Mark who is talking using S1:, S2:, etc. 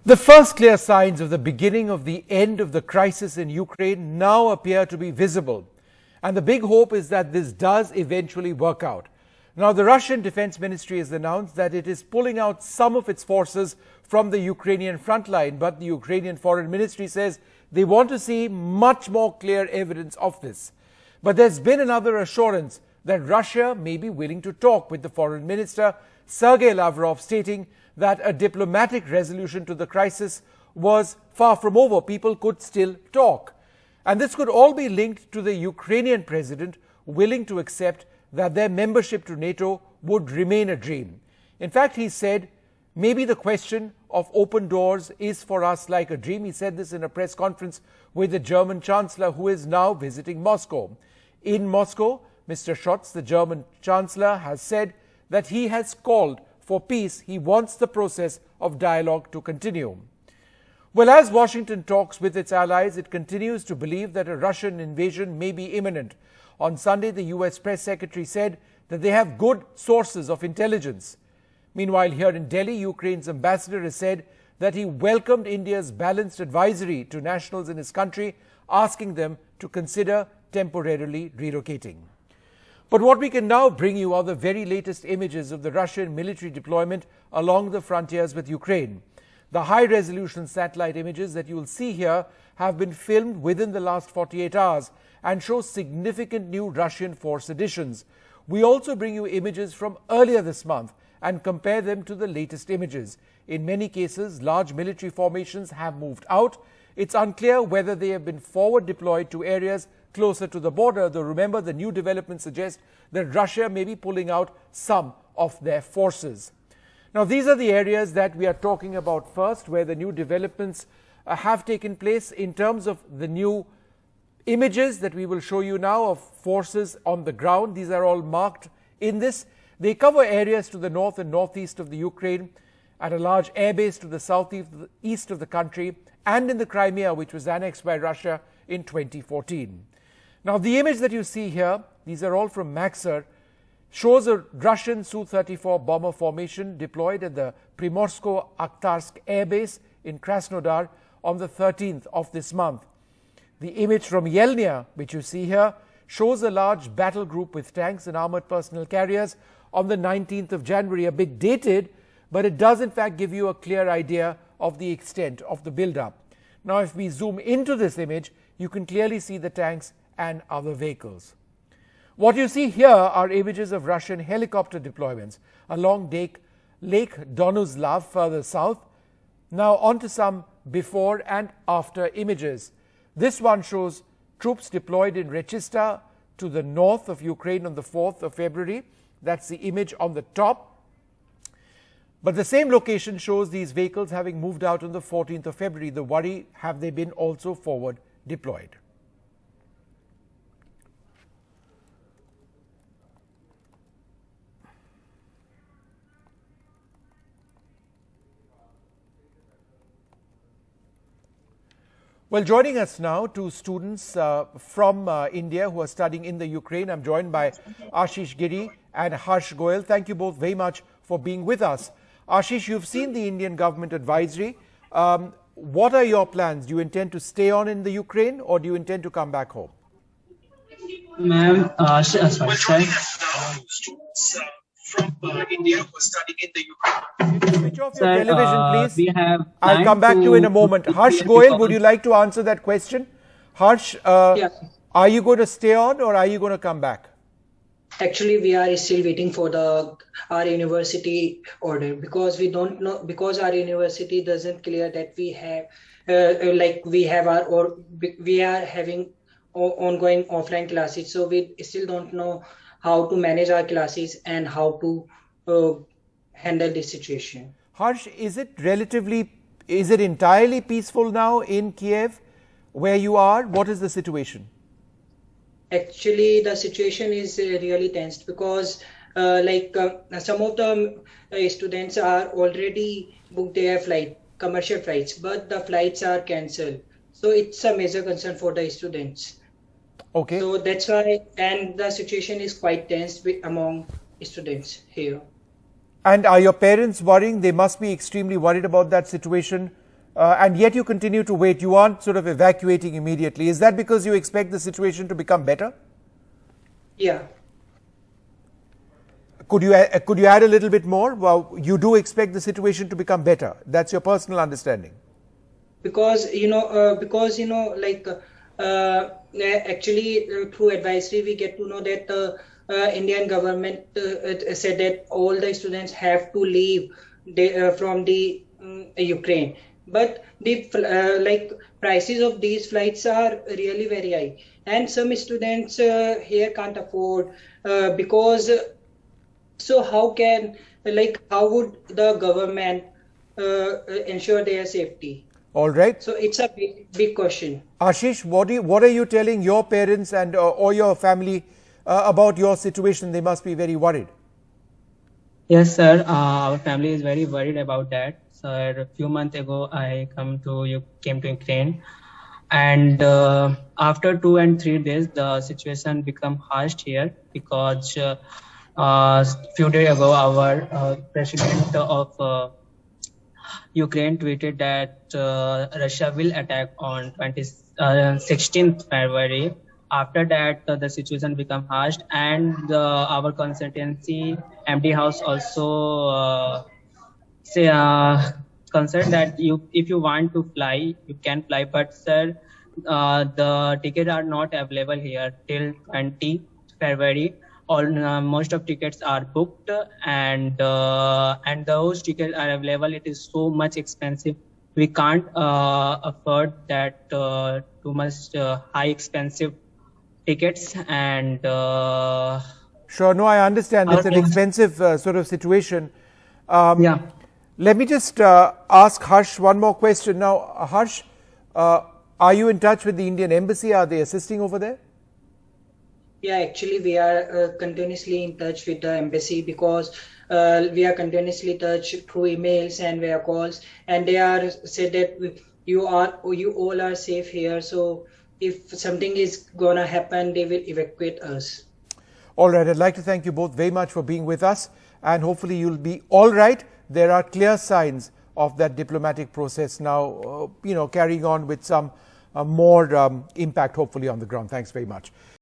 S1: The first clear signs of the beginning of the end of the crisis in Ukraine now appear to be visible. And the big hope is that this does eventually work out. Now, the Russian Defense Ministry has announced that it is pulling out some of its forces from the Ukrainian front line, but the Ukrainian Foreign Ministry says they want to see much more clear evidence of this. But there's been another assurance that Russia may be willing to talk with the Foreign Minister, Sergei Lavrov, stating that a diplomatic resolution to the crisis was far from over. People could still talk. And this could all be linked to the Ukrainian president willing to accept that their membership to NATO would remain a dream. In fact, he said, maybe the question of open doors is for us like a dream. He said this in a press conference with the German Chancellor, who is now visiting Moscow. In Moscow, Mr. Scholz, the German Chancellor, has said that he has called for peace. He wants the process of dialogue to continue. Well, as Washington talks with its allies, it continues to believe that a Russian invasion may be imminent. On Sunday, the US press secretary said that they have good sources of intelligence. Meanwhile, here in Delhi, Ukraine's ambassador has said that he welcomed India's balanced advisory to nationals in his country, asking them to consider temporarily relocating. But what we can now bring you are the very latest images of the Russian military deployment along the frontiers with Ukraine. The high-resolution satellite images that you will see here have been filmed within the last 48 hours and show significant new Russian force additions. We also bring you images from earlier this month and compare them to the latest images. In many cases, large military formations have moved out. It's unclear whether they have been forward deployed to areas closer to the border, though remember the new developments suggest that Russia may be pulling out some of their forces. Now, these are the areas that we are talking about first, where the new developments have taken place in terms of the new images that we will show you now of forces on the ground. These are all marked in this. They cover areas to the north and northeast of the Ukraine, at a large airbase to the southeast of the country, and in the Crimea, which was annexed by Russia in 2014. Now, the image that you see here, these are all from Maxar, shows a Russian Su-34 bomber formation deployed at the Primorsko-Akhtarsk airbase in Krasnodar on the 13th of this month. The image from Yelnya, which you see here, shows a large battle group with tanks and armored personnel carriers on the 19th of January, a bit dated, but it does in fact give you a clear idea of the extent of the build-up. Now, if we zoom into this image, you can clearly see the tanks and other vehicles. What you see here are images of Russian helicopter deployments along Lake Donuslav further south. Now on to some before and after images. This one shows troops deployed in Rechista to the north of Ukraine on the 4th of February. That's the image on the top. But the same location shows these vehicles having moved out on the 14th of February. The worry, have they been also forward deployed? Well, joining us now, two students from India who are studying in the Ukraine. I'm joined by Ashish Giri and Harsh Goyal. Thank you both very much for being with us. Ashish, you've seen the Indian government advisory. What are your plans? Do you intend to stay on in the Ukraine or do you intend to come back home?
S2: Ma'am,
S1: sorry. Students from India who are studying in the Ukraine. Switch off your television, please. I'll come back to you in a moment. Harsh Goyal, would you like to answer that question? Harsh,
S2: yes.
S1: Are you going to stay on or are you going to come back?
S3: Actually, we are still waiting for our university order because we don't know, because our university doesn't clear that we are having ongoing offline classes. So we still don't know how to manage our classes and how to handle this situation.
S1: Harsh, is it entirely peaceful now in Kiev where you are? What is the situation?
S3: Actually, the situation is really tense because some of the students are already booked their commercial flights, but the flights are cancelled. So it's a major concern for the students.
S1: Okay.
S3: So that's why, and the situation is quite tense among students here.
S1: And are your parents worrying? They must be extremely worried about that situation and yet you continue to wait. You aren't sort of evacuating immediately. Is that because you expect the situation to become better?
S3: Yeah.
S1: Could you add a little bit more? Well, you do expect the situation to become better. That's your personal understanding.
S3: Because actually through advisory we get to know that the Indian government said that all the students have to leave from the Ukraine, but the prices of these flights are really very high, and some students here can't afford because so how would the government ensure their safety?
S1: All right.
S3: So it's a big question.
S1: Ashish, what are you telling your parents and or your family about your situation? They must be very worried.
S2: Yes, sir. Our family is very worried about that. Sir, a few months ago, I came to Ukraine, and after 2 and 3 days, the situation become harsh here because few days ago, our president of Ukraine tweeted that Russia will attack on 16th February. After that, the situation became harsh, and our consultancy MD House also concerned that if you want to fly, you can fly, but sir, the tickets are not available here till 20th February. Most of tickets are booked, and those tickets are available. It is so much expensive. We can't afford that too much high expensive tickets, and
S1: Sure, no, I understand. It's an expensive sort of situation.
S2: yeah.
S1: Let me just ask Harsh one more question. Now, Harsh, are you in touch with the Indian Embassy? Are they assisting over there?
S3: Yeah, actually, we are continuously in touch with the embassy because we are continuously in touch through emails and via calls, and they are said that you all are safe here. So if something is gonna happen, they will evacuate us.
S1: All right, I'd like to thank you both very much for being with us, and hopefully you'll be all right. There are clear signs of that diplomatic process now, carrying on with some more impact, hopefully, on the ground. Thanks very much.